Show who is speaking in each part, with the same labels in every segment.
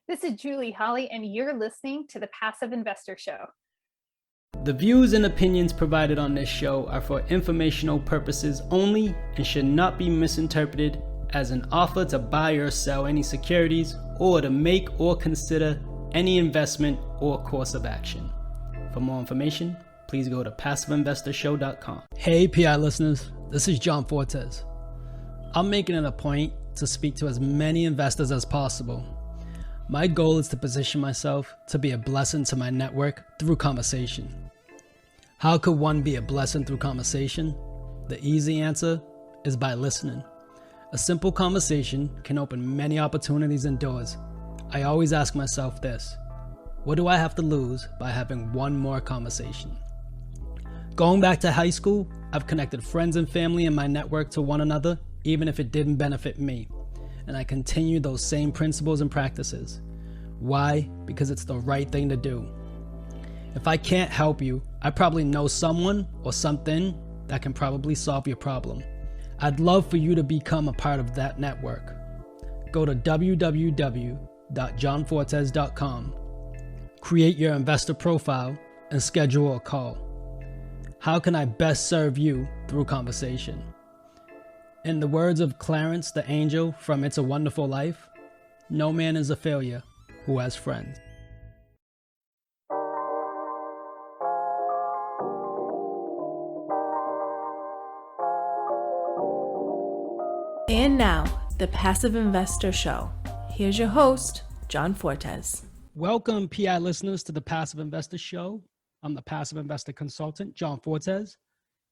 Speaker 1: This is Julie Holly, and you're listening to the Passive Investor Show.
Speaker 2: The views and opinions provided on this show are for informational purposes only and should not be misinterpreted as an offer to buy or sell any securities or to make or consider any investment or course of action. For more information, please go to passiveinvestorshow.com. Hey PI listeners, this is John Fortes. I'm making it a point to speak to as many investors as possible. My goal is to position myself to be a blessing to my network through conversation. How could one be a blessing through conversation? The easy answer is by listening. A simple conversation can open many opportunities and doors. I always ask myself this: what do I have to lose by having one more conversation? Going back to high school, I've connected friends and family in my network to one another, even if it didn't benefit me. And I continue those same principles and practices. Why? Because it's the right thing to do. If I can't help you, I probably know someone or something that can probably solve your problem. I'd love for you to become a part of that network. Go to www.johnfortes.com, create your investor profile, and schedule a call. How can I best serve you through conversation? In the words of Clarence the Angel from It's a Wonderful Life, no man is a failure who has friends.
Speaker 3: And now, the Passive Investor Show. Here's your host, John Fortes.
Speaker 2: Welcome, PI listeners, to the Passive Investor Show. I'm the Passive Investor Consultant, John Fortes,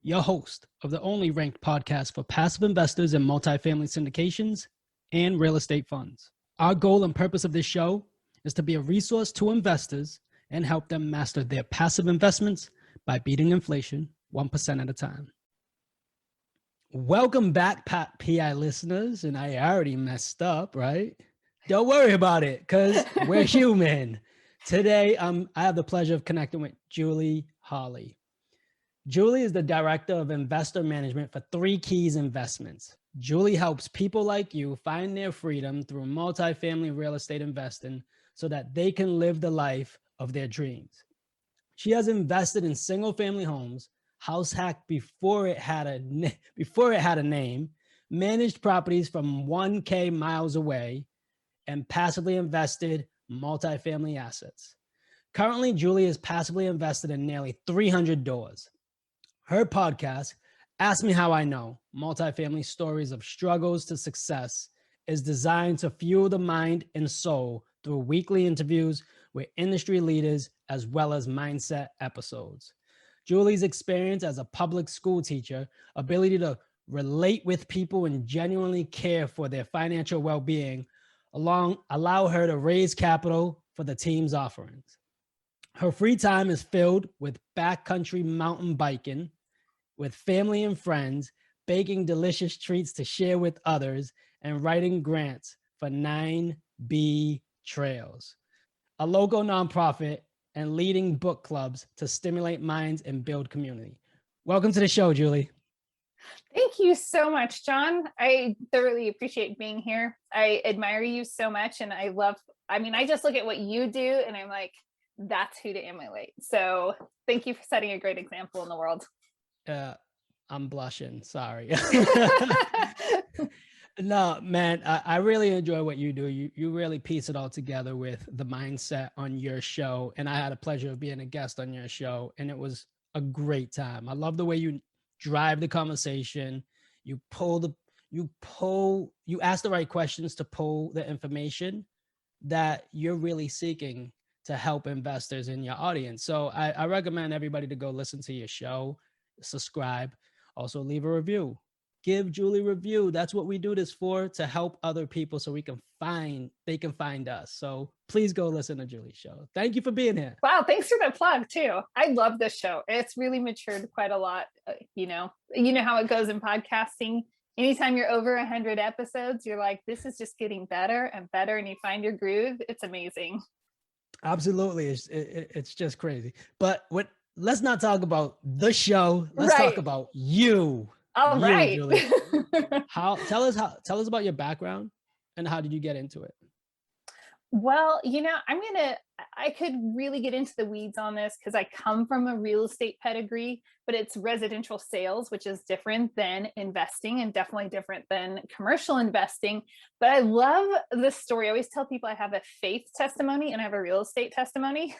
Speaker 2: your host of the only ranked podcast for passive investors in multifamily syndications and real estate funds. Our goal and purpose of this show is to be a resource to investors and help them master their passive investments by beating inflation 1% at a time. Welcome back, PI listeners, and I already messed up, right? Don't worry about it, because we're human. Today, I have the pleasure of connecting with Julie Holly. Julie is the Director of Investor Management for Three Keys Investments. Julie helps people like you find their freedom through multifamily real estate investing so that they can live the life of their dreams. She has invested in single-family homes, house hacked before it had a name, managed properties from 1K miles away, and passively invested multifamily assets. Currently, Julie is passively invested in nearly 300 doors. Her podcast, Ask Me How I Know, Multifamily Stories of Struggles to Success, is designed to fuel the mind and soul through weekly interviews with industry leaders as well as mindset episodes. Julie's experience as a public school teacher, ability to relate with people and genuinely care for their financial well-being, allow her to raise capital for the team's offerings. Her free time is filled with backcountry mountain biking, with family and friends, baking delicious treats to share with others, and writing grants for 9B Trails, a local nonprofit, and leading book clubs to stimulate minds and build community. Welcome to the show, Julie.
Speaker 1: Thank you so much, John. I thoroughly appreciate being here. I admire you so much, and I just look at what you do, and I'm like, that's who to emulate. So thank you for setting a great example in the world.
Speaker 2: I'm blushing, sorry. No, man, I really enjoy what you do. You really piece it all together with the mindset on your show. And I had a pleasure of being a guest on your show, and it was a great time. I love the way you drive the conversation. You ask the right questions to pull the information that you're really seeking to help investors in your audience. So I recommend everybody to go listen to your show, subscribe, also leave a review. Give Julie a review. That's what we do this for, to help other people so they can find us. So please go listen to Julie's show. Thank you for being here.
Speaker 1: Wow, thanks for the plug too. I love this show. It's really matured quite a lot. You know how it goes in podcasting. Anytime you're over 100 episodes, you're like, this is just getting better and better, and you find your groove. It's amazing.
Speaker 2: Absolutely. It's just crazy. But let's not talk about the show. Let's talk about you.
Speaker 1: All right.
Speaker 2: Julie. Tell us about your background and how did you get into it?
Speaker 1: Well, I could really get into the weeds on this because I come from a real estate pedigree, but it's residential sales, which is different than investing and definitely different than commercial investing. But I love this story. I always tell people I have a faith testimony and I have a real estate testimony.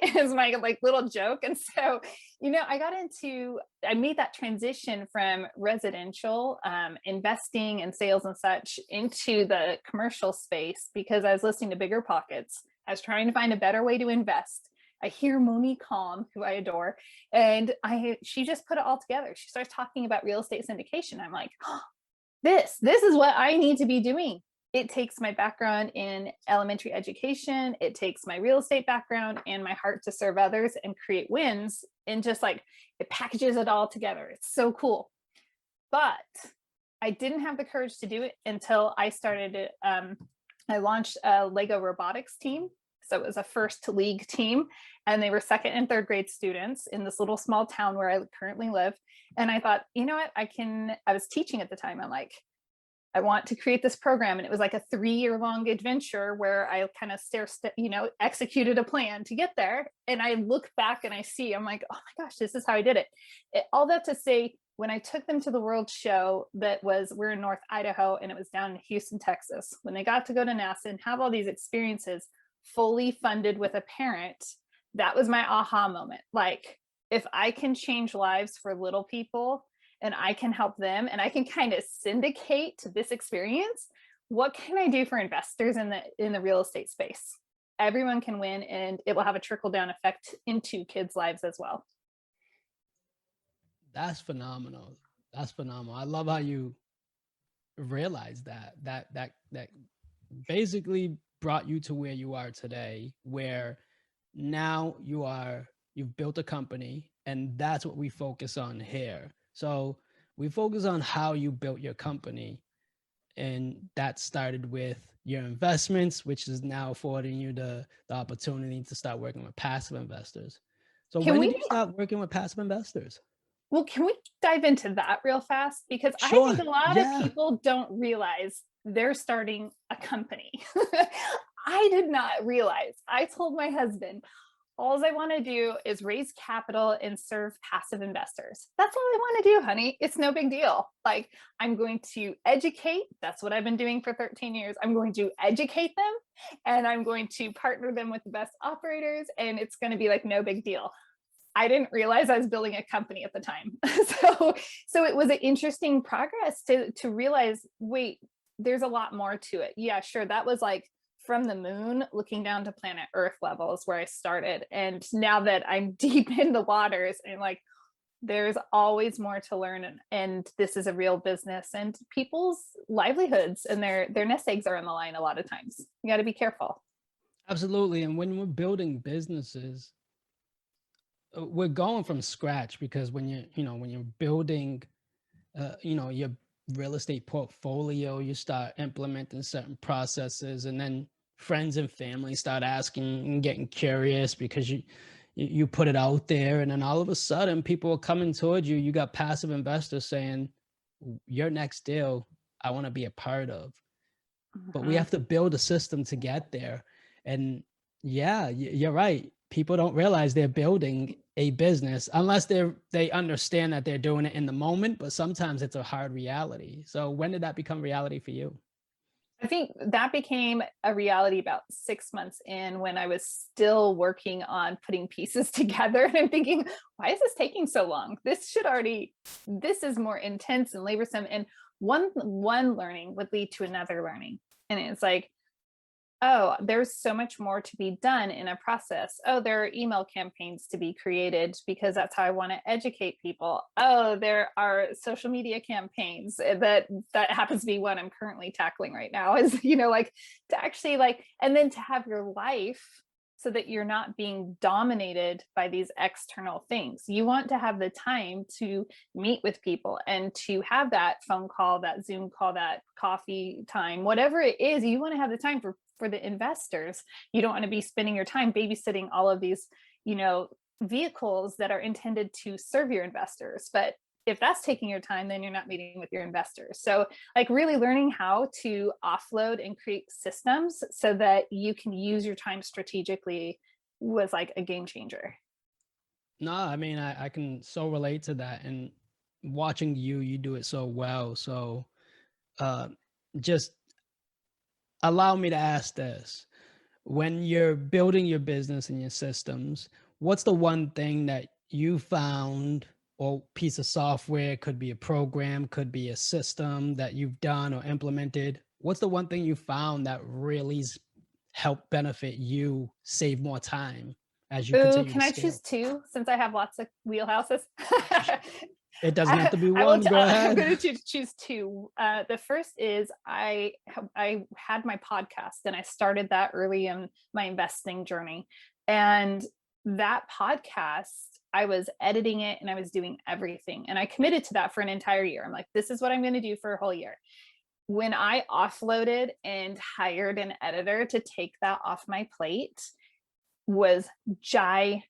Speaker 1: It's my like little joke. And so, I made that transition from residential investing and sales and such into the commercial space because I was listening to Bigger Pockets. I was trying to find a better way to invest. I hear Monique Calm, who I adore, and she just put it all together. She starts talking about real estate syndication. I'm like, oh, this is what I need to be doing. It takes my background in elementary education. It takes my real estate background and my heart to serve others and create wins, and just like it packages it all together. It's so cool. But I didn't have the courage to do it until I started. I launched a Lego robotics team. So it was a first league team, and they were second and third grade students in this little small town where I currently live. And I thought, you know what, I was teaching at the time. I'm like, I want to create this program. And it was like a 3-year-long adventure where I kind of executed a plan to get there. And I look back and I'm like, oh my gosh, this is how I did it. All that to say, when I took them to the World Show we're in North Idaho and it was down in Houston, Texas, when they got to go to NASA and have all these experiences fully funded with a parent, that was my aha moment. Like, if I can change lives for little people and I can help them and I can kind of syndicate this experience, what can I do for investors in the real estate space? Everyone can win, and it will have a trickle down effect into kids' lives as well.
Speaker 2: That's phenomenal. That's phenomenal. I love how you realize that basically brought you to where you are today, where now you've built a company, and that's what we focus on here. So we focus on how you built your company, and that started with your investments, which is now affording you the opportunity to start working with passive investors. So when did you start working with passive investors?
Speaker 1: Well, can we dive into that real fast? Because
Speaker 2: Sure.
Speaker 1: I think a lot of people don't realize they're starting a company. I did not realize. I told my husband, all I want to do is raise capital and serve passive investors. That's all I want to do, honey. It's no big deal. Like, I'm going to educate. That's what I've been doing for 13 years. I'm going to educate them, and I'm going to partner them with the best operators, and it's going to be like no big deal. I didn't realize I was building a company at the time. So it was an interesting progress to realize, wait, there's a lot more to it. Yeah, sure. That was like from the moon looking down to planet Earth levels where I started. And now that I'm deep in the waters, and like, there's always more to learn. And this is a real business, and people's livelihoods and their nest eggs are on the line a lot of times. You got to be careful.
Speaker 2: Absolutely. And when we're building businesses, we're going from scratch, because when you're building, your real estate portfolio, you start implementing certain processes, and then friends and family start asking and getting curious because you put it out there, and then all of a sudden people are coming towards you. You got passive investors saying, your next deal, I want to be a part of. But we have to build a system to get there. And yeah, you're right. People don't realize they're building a business unless they understand that they're doing it in the moment, but sometimes it's a hard reality. So when did that become reality for you?
Speaker 1: I think that became a reality about 6 months in, when I was still working on putting pieces together. And I'm thinking, why is this taking so long? This is more intense and laborsome. And one learning would lead to another learning. And it's like, oh, there's so much more to be done in a process. Oh, there are email campaigns to be created because that's how I want to educate people. Oh, there are social media campaigns that happens to be what I'm currently tackling right now, is, like, to actually and then to have your life so that you're not being dominated by these external things. You want to have the time to meet with people and to have that phone call, that Zoom call, that coffee time, whatever it is. You want to have the time for the investors. You don't want to be spending your time babysitting all of these, vehicles that are intended to serve your investors. But if that's taking your time, then you're not meeting with your investors. So like really learning how to offload and create systems so that you can use your time strategically was like a game changer.
Speaker 2: No, I mean, I can so relate to that. And watching you do it so well. So just allow me to ask this. When you're building your business and your systems, what's the one thing that you found, or piece of software, could be a program, could be a system that you've done or implemented? What's the one thing you found that really helped benefit you save more time as you
Speaker 1: Ooh,
Speaker 2: continue
Speaker 1: can
Speaker 2: to
Speaker 1: I
Speaker 2: scale?
Speaker 1: choose two since I have lots of wheelhouses?
Speaker 2: It doesn't have to be
Speaker 1: I will
Speaker 2: one. Go
Speaker 1: I'm
Speaker 2: ahead.
Speaker 1: going to choose two. The first is I had my podcast, and I started that early in my investing journey. And that podcast, I was editing it and I was doing everything. And I committed to that for an entire year. I'm like, this is what I'm going to do for a whole year. When I offloaded and hired an editor to take that off my plate, was ginormous.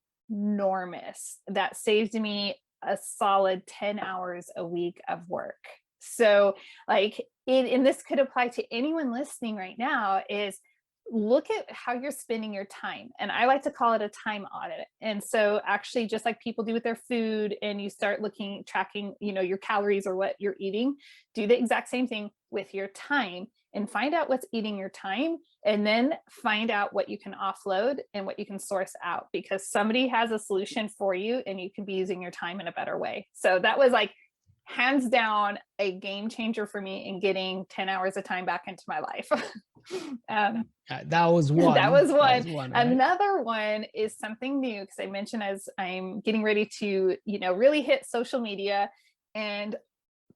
Speaker 1: That saved me a solid 10 hours a week of work. So like and this could apply to anyone listening right now, is look at how you're spending your time. And I like to call it a time audit. And so actually, just like people do with their food, and you start tracking, your calories or what you're eating, do the exact same thing with your time and find out what's eating your time, and then find out what you can offload and what you can source out, because somebody has a solution for you and you can be using your time in a better way. So that was like hands down a game changer for me in getting 10 hours of time back into my life.
Speaker 2: That was one.
Speaker 1: That was one.
Speaker 2: That was one, right?
Speaker 1: Another one is something new, because I mentioned as I'm getting ready to, really hit social media and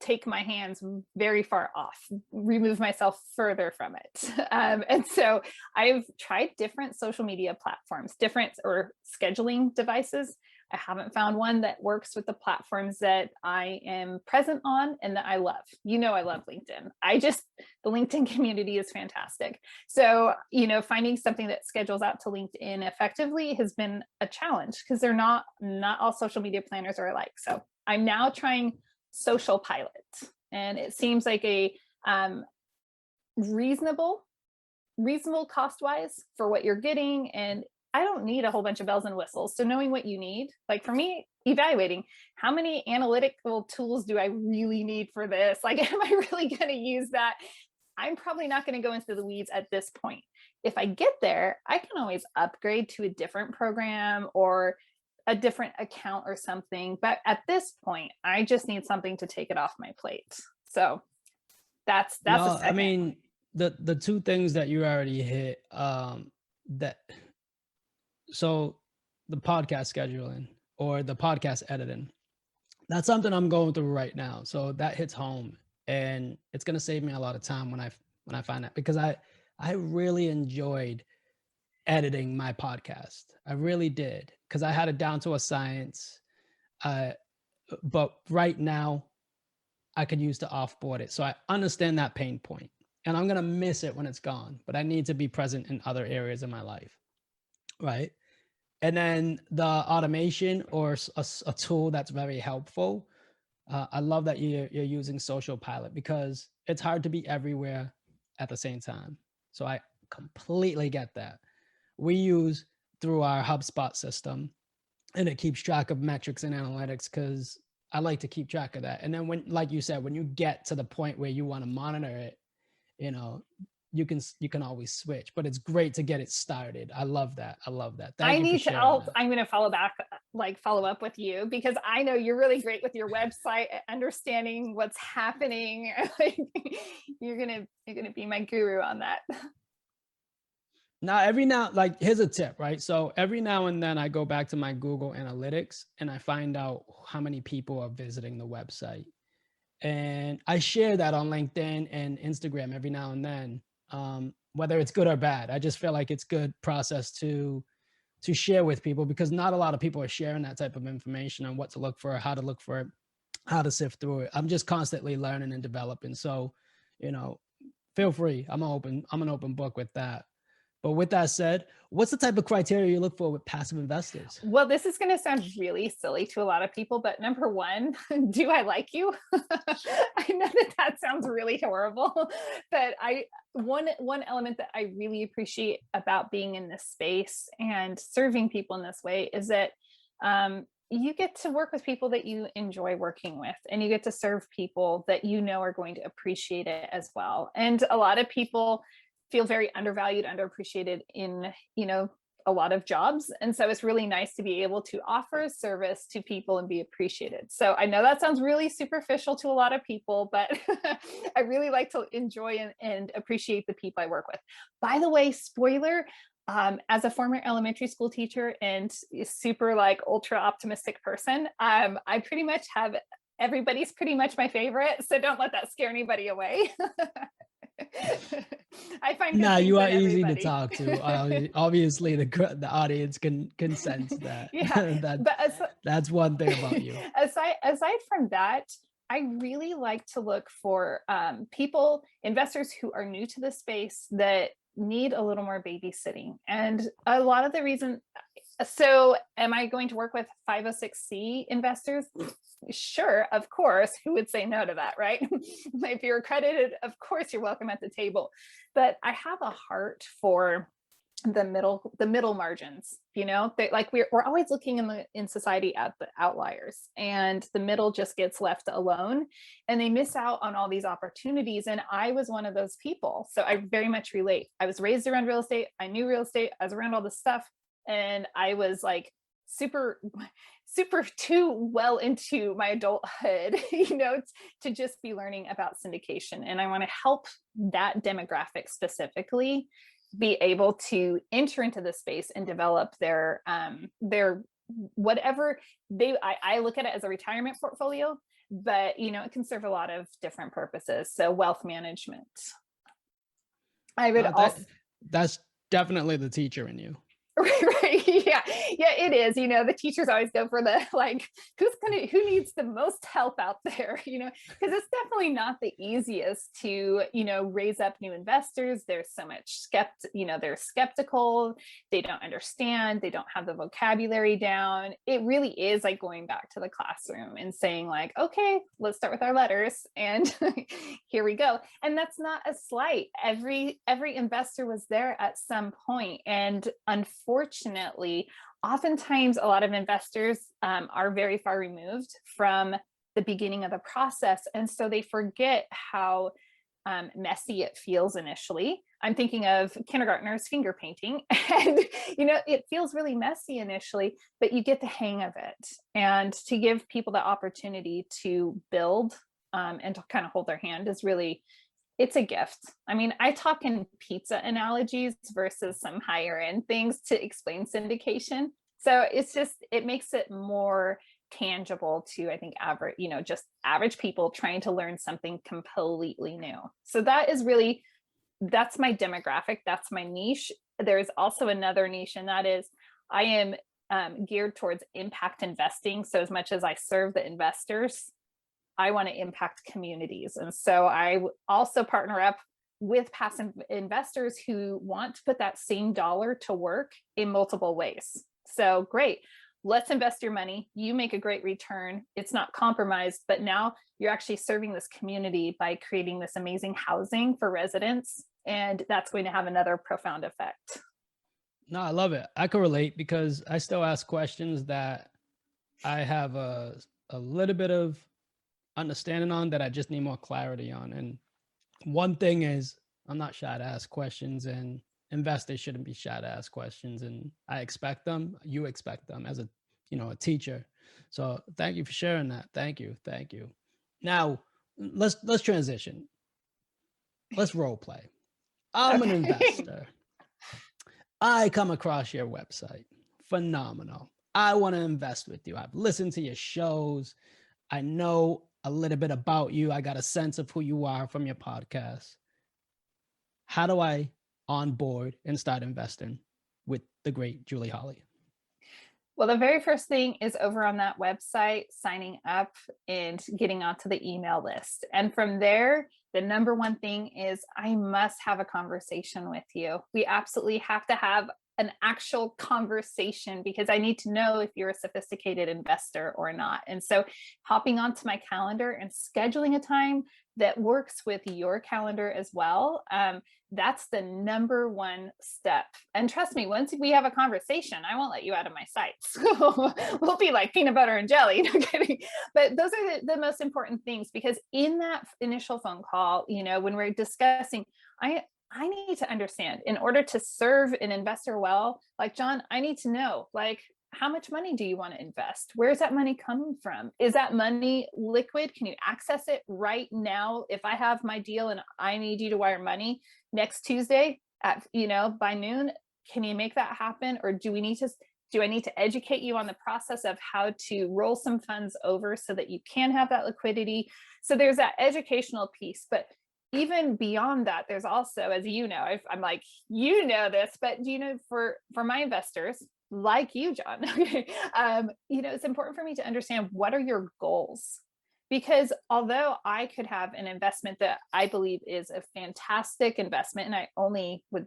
Speaker 1: take my hands very far off, remove myself further from it. And so I've tried different social media platforms, different or scheduling devices. I haven't found one that works with the platforms that I am present on and that I love. I love LinkedIn. The LinkedIn community is fantastic. So, finding something that schedules out to LinkedIn effectively has been a challenge, because they're not all social media planners are alike. So I'm now trying Social Pilot, and it seems like a reasonable cost wise for what you're getting. And I don't need a whole bunch of bells and whistles. So knowing what you need, like for me, evaluating how many analytical tools do I really need for this? Like, am I really going to use that? I'm probably not going to go into the weeds at this point. If I get there, I can always upgrade to a different program or a different account or something. But at this point, I just need something to take it off my plate. So that's
Speaker 2: no, I mean, the two things that you already hit, so the podcast scheduling or the podcast editing, that's something I'm going through right now. So that hits home, and it's going to save me a lot of time when I find that, because I really enjoyed editing my podcast. I really did, because I had it down to a science. But right now I could use to offboard it. So I understand that pain point, and I'm going to miss it when it's gone, but I need to be present in other areas of my life. Right. And then the automation or a tool that's very helpful. I love that you're using Social Pilot, because it's hard to be everywhere at the same time. So I completely get that. We use through our HubSpot system, and it keeps track of metrics and analytics, because I like to keep track of that. And then when, like you said, when you get to the point where you want to monitor it, you can always switch, but it's great to get it started. I love that. I'm going
Speaker 1: to follow up with you, because I know you're really great with your website, understanding what's happening. You're going to be my guru on that.
Speaker 2: Now, here's a tip, right? So every now and then I go back to my Google Analytics and I find out how many people are visiting the website. And I share that on LinkedIn and Instagram every now and then, whether it's good or bad. I just feel like it's good process to share with people, because not a lot of people are sharing that type of information on what to look for, how to look for it, how to sift through it. I'm just constantly learning and developing. So, feel free. I'm an open book with that. But with that said, what's the type of criteria you look for with passive investors?
Speaker 1: Well, this is going to sound really silly to a lot of people, but number one, do I like you? I know that sounds really horrible, but one element that I really appreciate about being in this space and serving people in this way is that you get to work with people that you enjoy working with, and you get to serve people that you know are going to appreciate it as well. And a lot of people feel very undervalued, underappreciated in, a lot of jobs. And so it's really nice to be able to offer a service to people and be appreciated. So I know that sounds really superficial to a lot of people, but I really like to enjoy and appreciate the people I work with. By the way, spoiler, as a former elementary school teacher and super ultra optimistic person, I pretty much have everybody's pretty much my favorite. So don't let that scare anybody away. I find
Speaker 2: you are easy
Speaker 1: everybody
Speaker 2: to talk to. Obviously, the audience can sense that.
Speaker 1: Yeah,
Speaker 2: that's one thing about you.
Speaker 1: Aside from that, I really like to look for investors who are new to the space that need a little more babysitting. And a lot of the reason, so am I going to work with 506c investors? Sure, of course. Who would say no to that, right? If you're accredited, of course you're welcome at the table. But I have a heart for the middle margins. We're always looking in society at the outliers, and the middle just gets left alone, and they miss out on all these opportunities. And I was one of those people, so I very much relate. I was raised around real estate. I knew real estate. I was around all this stuff, and I was super too well into my adulthood, to just be learning about syndication. And I want to help that demographic specifically be able to enter into the space and develop their whatever I look at it as a retirement portfolio, but it can serve a lot of different purposes. So wealth management. I would
Speaker 2: that's definitely the teacher in you.
Speaker 1: Right. Yeah, it is. The teachers always go for the who needs the most help out there, because it's definitely not the easiest to, raise up new investors. There's so much they're skeptical. They don't understand. They don't have the vocabulary down. It really is like going back to the classroom and saying okay, let's start with our letters and here we go. And that's not a slight. Every investor was there at some point. And unfortunately, oftentimes a lot of investors are very far removed from the beginning of the process. And so they forget how messy it feels initially. I'm thinking of kindergartners finger painting, and it feels really messy initially, but you get the hang of it. And to give people the opportunity to build and to kind of hold their hand is really, it's a gift. I mean, I talk in pizza analogies versus some higher end things to explain syndication. So it makes it more tangible to, I think, just average people trying to learn something completely new. So that's my demographic. That's my niche. There's also another niche, and that is I am geared towards impact investing. So as much as I serve the investors, I want to impact communities. And so I also partner up with passive investors who want to put that same dollar to work in multiple ways. So great, let's invest your money. You make a great return. It's not compromised, but now you're actually serving this community by creating this amazing housing for residents. And that's going to have another profound effect.
Speaker 2: No, I love it. I can relate because I still ask questions that I have a little bit of understanding on that I just need more clarity on. And one thing is I'm not shy to ask questions, and investors shouldn't be shy to ask questions. And I expect them, you expect them as a teacher. So thank you for sharing that. Thank you. Now let's transition. Let's role play. I'm an investor. I come across your website. Phenomenal. I want to invest with you. I've listened to your shows. I know a little bit about you. I got a sense of who you are from your podcast. How do I onboard and start investing with the great Julie Holly?
Speaker 1: Well, the very first thing is over on that website, signing up and getting onto the email list. And from there, the number one thing is I must have a conversation with you. We absolutely have to have an actual conversation because I need to know if you're a sophisticated investor or not. And so hopping onto my calendar and scheduling a time that works with your calendar as well, that's the number one step. And trust me, once we have a conversation, I won't let you out of my sights. We'll be like peanut butter and jelly. No kidding. But those are the most important things, because in that initial phone call, when we're discussing, I need to understand, in order to serve an investor well, like John, I need to know, like, how much money do you want to invest? Where's that money coming from? Is that money liquid? Can you access it right now? If I have my deal and I need you to wire money next Tuesday at, by noon, can you make that happen? Or do I need to educate you on the process of how to roll some funds over so that you can have that liquidity? So there's that educational piece, but even beyond that, there's also, as you know, I'm like, this, but for my investors, like you, John, it's important for me to understand, what are your goals? Because although I could have an investment that I believe is a fantastic investment, and I only would,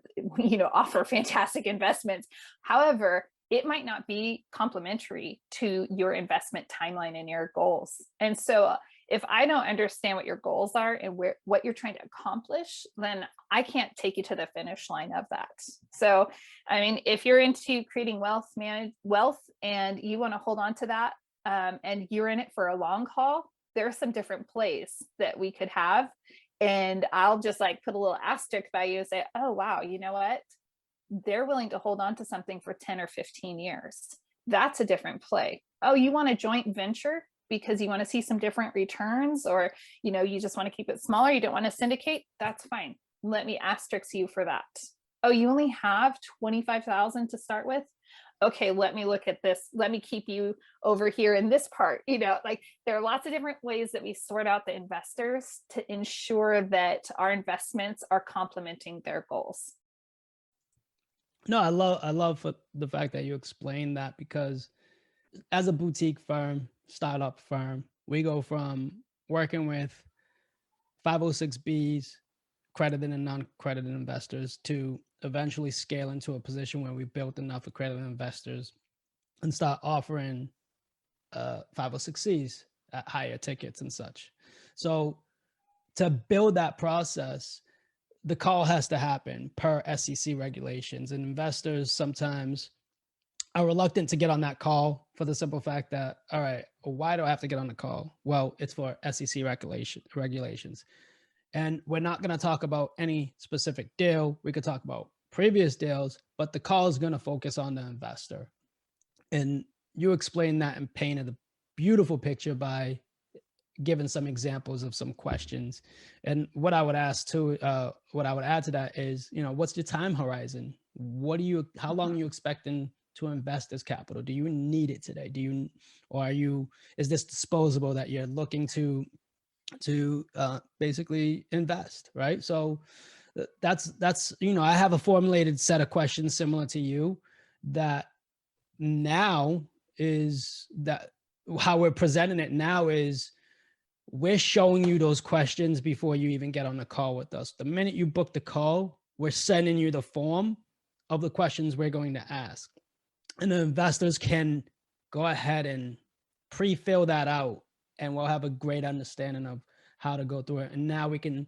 Speaker 1: offer fantastic investments, however, it might not be complementary to your investment timeline and your goals. And so if I don't understand what your goals are and what you're trying to accomplish, then I can't take you to the finish line of that. So, I mean, if you're into creating wealth and you want to hold on to that, and you're in it for a long haul, there are some different plays that we could have. And I'll just like put a little asterisk by you and say, oh, wow, you know what? They're willing to hold on to something for 10 or 15 years. That's a different play. Oh, you want a joint venture because you want to see some different returns, or, you just want to keep it smaller. You don't want to syndicate. That's fine. Let me asterisk you for that. Oh, you only have 25,000 to start with. Okay, let me look at this. Let me keep you over here in this part. Like, there are lots of different ways that we sort out the investors to ensure that our investments are complementing their goals.
Speaker 2: No, I love the fact that you explained that, because as a boutique firm, startup firm, we go from working with 506Bs, accredited and non-accredited investors, to eventually scale into a position where we built enough accredited investors and start offering 506Cs at higher tickets and such. So to build that process, the call has to happen per SEC regulations, and investors sometimes are reluctant to get on that call for the simple fact that, all right, why do I have to get on the call? Well, it's for SEC regulations. And we're not going to talk about any specific deal. We could talk about previous deals, but the call is going to focus on the investor. And you explained that and painted a beautiful picture by giving some examples of some questions. And what I would ask too, what I would add to that is, what's your time horizon? How long are you expecting to invest this capital? Do you need it today? Is this disposable that you're looking to basically invest, right? So that's I have a formulated set of questions similar to you that now is that how we're presenting it now is we're showing you those questions before you even get on the call with us. The minute you book the call, we're sending you the form of the questions we're going to ask. And the investors can go ahead and pre-fill that out, and we'll have a great understanding of how to go through it. And now we can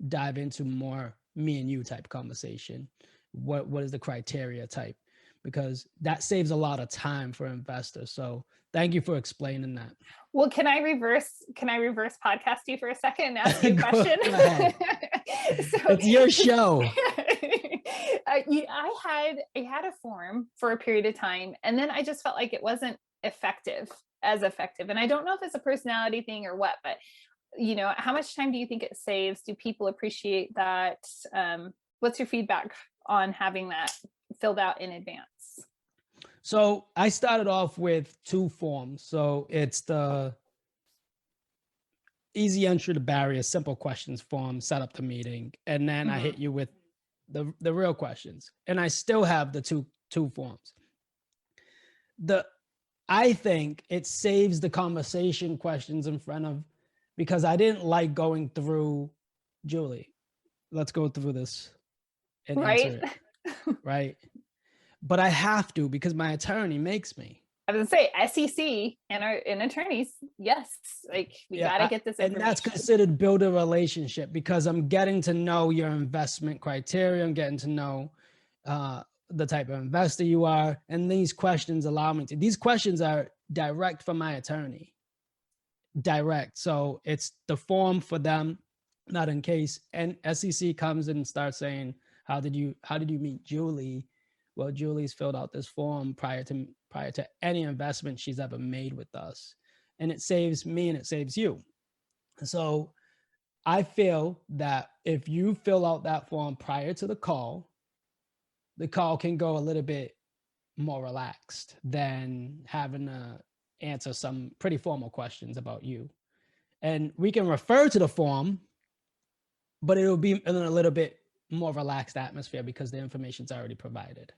Speaker 2: dive into more me and you type conversation. What is the criteria type? Because that saves a lot of time for investors. So thank you for explaining that.
Speaker 1: Well, can I reverse podcast you for a second and ask you a
Speaker 2: Go
Speaker 1: question?
Speaker 2: ahead. It's your show.
Speaker 1: I had a form for a period of time, and then I just felt like it wasn't effective. And I don't know if it's a personality thing or what, but how much time do you think it saves? Do people appreciate that? What's your feedback on having that filled out in advance?
Speaker 2: So I started off with 2 forms. So it's the easy entry to barrier, simple questions form, set up the meeting. And then I hit you with the real questions. And I still have the two forms. I think it saves the conversation questions in front of, because I didn't like going through Julie, let's go through this and
Speaker 1: Right?
Speaker 2: answer it, right? But I have to because my attorney makes me.
Speaker 1: I was gonna say SEC and attorneys, yes, like we got to get this information.
Speaker 2: And that's considered build a relationship because I'm getting to know your investment criteria. I'm getting to know the type of investor you are. And these questions allow me to, these questions are direct from my attorney, direct. So it's the form for them, not in case. And SEC comes and starts saying, how did you meet Julie? Well, Julie's filled out this form prior to any investment she's ever made with us. And it saves me and it saves you. So I feel that if you fill out that form prior to the call can go a little bit more relaxed than having to answer some pretty formal questions about you. And we can refer to the form, but it'll be in a little bit more relaxed atmosphere because the information's already provided.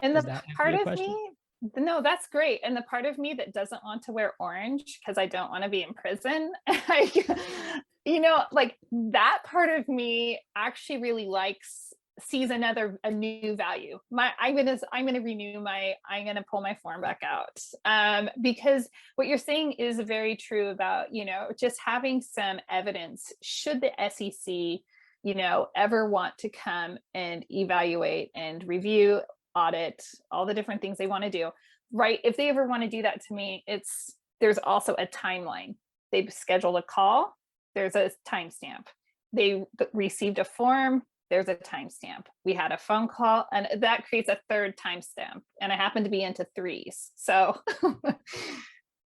Speaker 1: And the part of me, no, that's great. And the part of me that doesn't want to wear orange because I don't want to be in prison, like that part of me actually really sees a new value. I'm gonna pull my form back out because what you're saying is very true about, just having some evidence should the SEC, ever want to come and evaluate and review, audit, all the different things they want to do, right? If they ever want to do that to me, there's also a timeline. They've scheduled a call, there's a timestamp. They received a form, there's a timestamp. We had a phone call, and that creates a third timestamp. And I happen to be into threes. So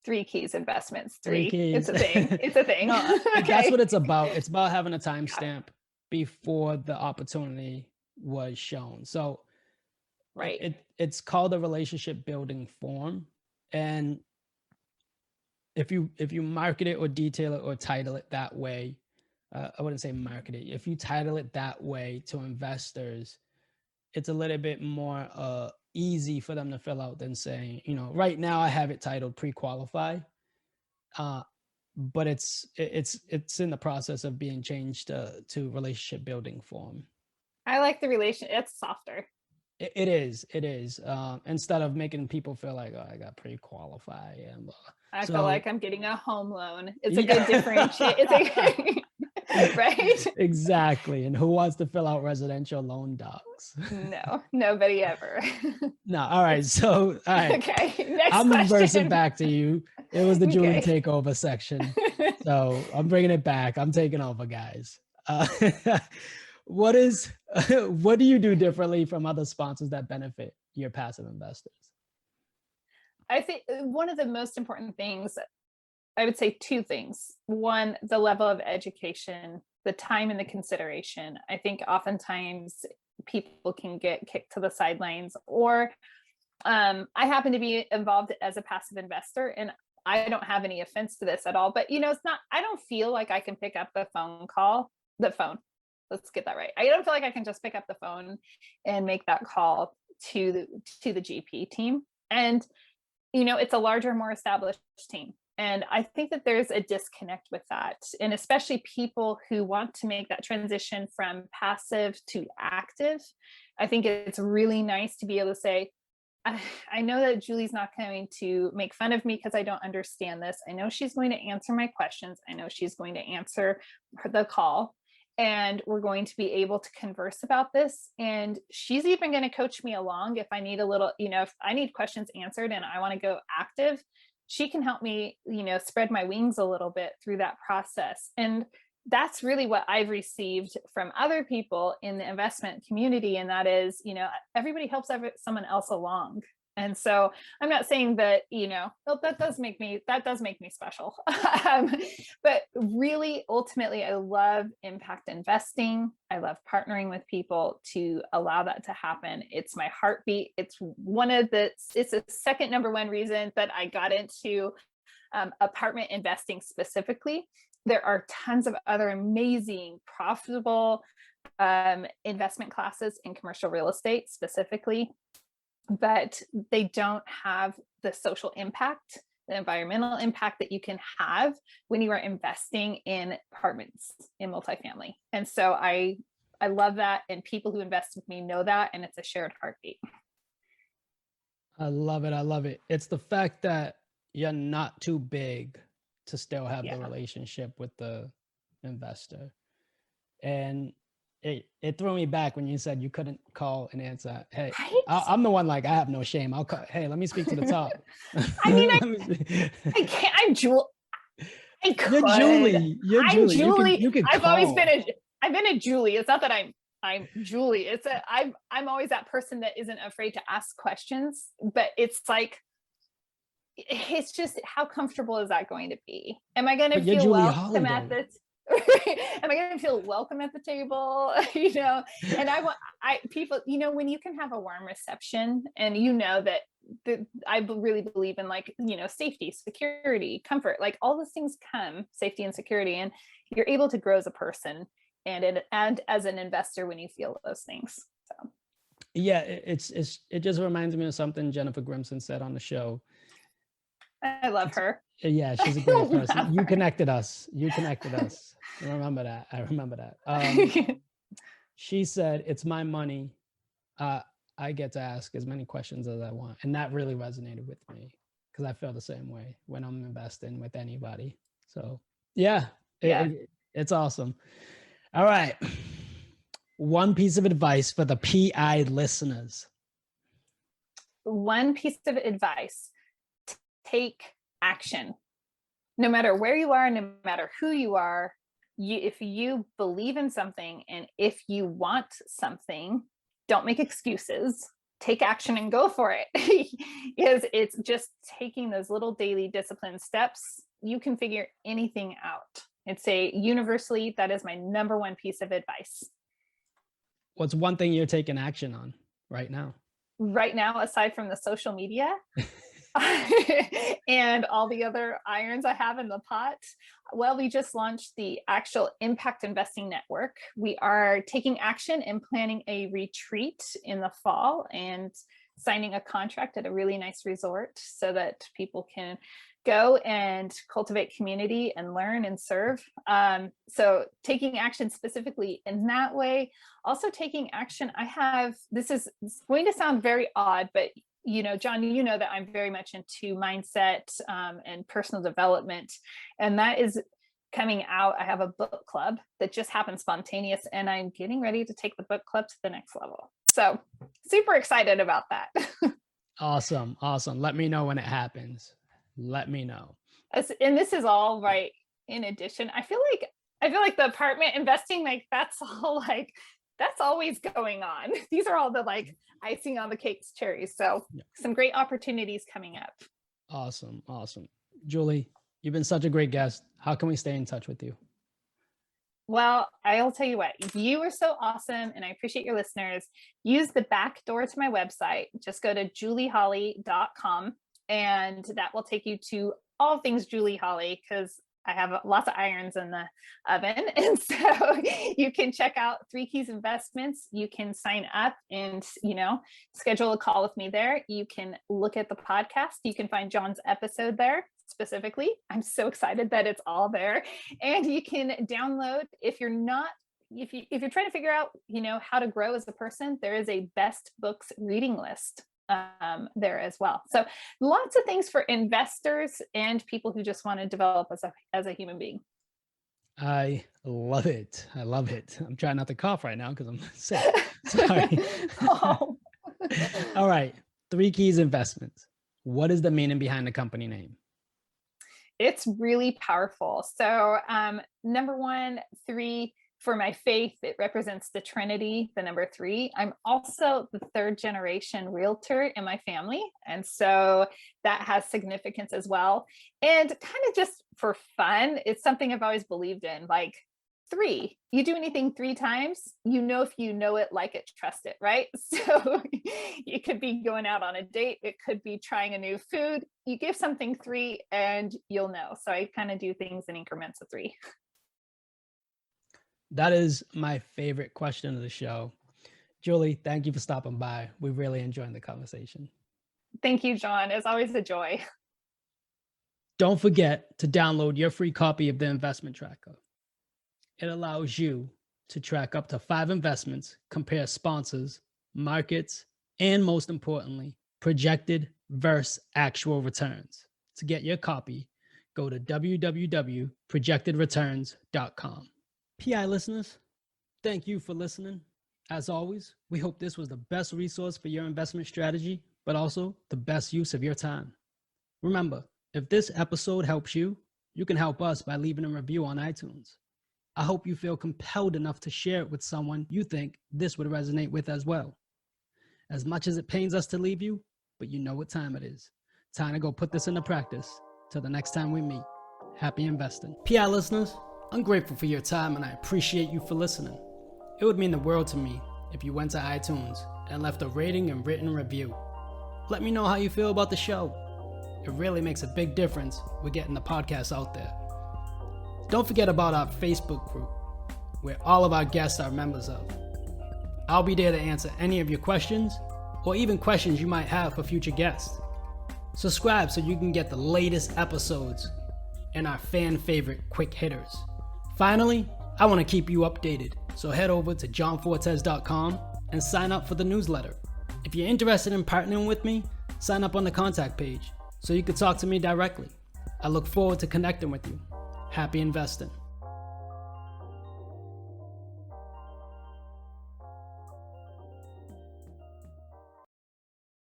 Speaker 1: 3 keys investments, 3 keys. It's a thing. It's a thing.
Speaker 2: No, okay. That's what it's about. It's about having a timestamp before the opportunity was shown. So
Speaker 1: right.
Speaker 2: It's called a relationship building form. And if you market it or detail it or title it that way, I wouldn't say market it. If you title it that way to investors, it's a little bit more easy for them to fill out than saying, right now I have it titled pre-qualify, but it's in the process of being changed to relationship building form.
Speaker 1: I like the it's softer.
Speaker 2: It is. Instead of making people feel like, oh, I got pre-qualify, and
Speaker 1: I feel like I'm getting a home loan. It's a good differentiate. Right?
Speaker 2: Exactly. And who wants to fill out residential loan docs?
Speaker 1: No, nobody ever.
Speaker 2: No. All right. So, all right.
Speaker 1: Okay. Next
Speaker 2: I'm
Speaker 1: question.
Speaker 2: reversing back to you. It was the Julie takeover section. So I'm bringing it back. I'm taking over, guys. What do you do differently from other sponsors that benefit your passive investors? I
Speaker 1: think one of the most important things, I would say 2 things. One, the level of education, the time and the consideration. I think oftentimes people can get kicked to the sidelines, or I happen to be involved as a passive investor, and I don't have any offense to this at all, but I don't feel like I can pick up the phone. Let's get that right. I don't feel like I can just pick up the phone and make that call to the GP team. And, it's a larger, more established team. And I think that there's a disconnect with that. And especially people who want to make that transition from passive to active. I think it's really nice to be able to say, I know that Julie's not going to make fun of me because I don't understand this. I know she's going to answer my questions. I know she's going to answer the call. And we're going to be able to converse about this. And she's even going to coach me along if I need a little, if I need questions answered and I want to go active, she can help me, spread my wings a little bit through that process. And that's really what I've received from other people in the investment community. And that is, everybody helps someone else along. And so I'm not saying that, that does make me special. But really, ultimately, I love impact investing. I love partnering with people to allow that to happen. It's my heartbeat. It's the second number 1 reason that I got into apartment investing specifically. There are tons of other amazing, profitable investment classes in commercial real estate specifically, but they don't have the social impact the environmental impact that you can have when you are investing in apartments in multifamily. And so I love that. And people who invest with me know that, and it's a shared heartbeat.
Speaker 2: I love it. I love it. It's the fact that you're not too big to still have the relationship with the investor. And it threw me back when you said you couldn't call and answer. Hey,
Speaker 1: right?
Speaker 2: I'm the one, like, I have no shame. I'll call, hey, let me speak to the top.
Speaker 1: I mean, I can't, I'm Julie. I could.
Speaker 2: You're Julie. You're
Speaker 1: I'm
Speaker 2: Julie.
Speaker 1: Julie.
Speaker 2: You can
Speaker 1: I've
Speaker 2: call.
Speaker 1: always been a Julie. It's not that I'm Julie. It's I'm always that person that isn't afraid to ask questions, but it's like, it's just, how comfortable is that going to be? Am I going to feel welcome at this? Am I going to feel welcome at the table? You know, and people, you know, when you can have a warm reception, and you know that I really believe in, like, you know, safety, security, comfort, like all those things come, safety and security, and you're able to grow as a person and as an investor when you feel those things. So
Speaker 2: yeah, it just reminds me of something Jennifer Grimson said on the show.
Speaker 1: I love her.
Speaker 2: Yeah, she's a great person. You connected us. I remember that. She said, it's my money. I get to ask as many questions as I want. And that really resonated with me, because I feel the same way when I'm investing with anybody. So yeah. It's awesome. All right. One piece of advice for the PI listeners.
Speaker 1: One piece of advice: take action. No matter where you are, no matter who you are, if you believe in something and if you want something, don't make excuses. Take action and go for it. Because it's just taking those little daily discipline steps. You can figure anything out. I'd say universally, that is my number one piece of advice.
Speaker 2: What's one thing you're taking action on right now?
Speaker 1: Right now, aside from the social media, and all the other irons I have in the pot, well, we just launched the actual Impact Investing Network. We are taking action and planning a retreat in the fall and signing a contract at a really nice resort so that people can go and cultivate community and learn and serve. So taking action specifically in that way. Also taking action, this is going to sound very odd, but you know, John, you know that I'm very much into mindset and personal development, and that is coming out. I have a book club that just happened spontaneous, and I'm getting ready to take the book club to the next level. So super excited about that.
Speaker 2: Awesome. Let me know when it happens. Let me know.
Speaker 1: And this is all right. In addition, I feel like the apartment investing, like that's always going on. These are all the like icing on the cake's cherries. So some great opportunities coming up.
Speaker 2: Awesome. Julie, you've been such a great guest. How can we stay in touch with you?
Speaker 1: Well, I'll tell you what, you are so awesome, and I appreciate your listeners. Use the back door to my website. Just go to julieholly.com, and that will take you to all things Julie Holly, because I have lots of irons in the oven. And so you can check out 3 Keys Investments. You can sign up and, you know, schedule a call with me there. You can look at the podcast. You can find John's episode there specifically. I'm so excited that it's all there. And you can download, if you're trying to figure out, you know, how to grow as a person, there is a best books reading list there as well. So lots of things for investors and people who just want to develop as a human being.
Speaker 2: I love it. I'm trying not to cough right now because I'm sick. Sorry.
Speaker 1: Oh.
Speaker 2: All right. 3 Keys Investments. What is the meaning behind the company name?
Speaker 1: It's really powerful. So number 1, 3, for my faith, it represents the Trinity, the number 3. I'm also the 3rd generation realtor in my family. And so that has significance as well. And kind of just for fun, it's something I've always believed in, like 3, you do anything 3 times, you know, if you know it, like it, trust it, right? So it could be going out on a date. It could be trying a new food. You give something 3 and you'll know. So I kind of do things in increments of 3.
Speaker 2: That is my favorite question of the show. Julie, thank you for stopping by. We really enjoyed the conversation.
Speaker 1: Thank you, John. It's always a joy.
Speaker 2: Don't forget to download your free copy of the investment tracker. It allows you to track up to 5 investments, compare sponsors, markets, and most importantly, projected versus actual returns. To get your copy, go to www.projectedreturns.com. PI listeners, thank you for listening. As always, we hope this was the best resource for your investment strategy, but also the best use of your time. Remember, if this episode helps you, you can help us by leaving a review on iTunes. I hope you feel compelled enough to share it with someone you think this would resonate with as well. As much as it pains us to leave you, but you know what time it is. Time to go put this into practice. Till the next time we meet, happy investing. PI listeners, I'm grateful for your time and I appreciate you for listening. It would mean the world to me if you went to iTunes and left a rating and written review. Let me know how you feel about the show. It really makes a big difference with getting the podcast out there. Don't forget about our Facebook group, where all of our guests are members of. I'll be there to answer any of your questions, or even questions you might have for future guests. Subscribe so you can get the latest episodes and our fan favorite quick hitters. Finally, I want to keep you updated, so head over to johnfortes.com and sign up for the newsletter. If you're interested in partnering with me, sign up on the contact page so you can talk to me directly. I look forward to connecting with you. Happy investing.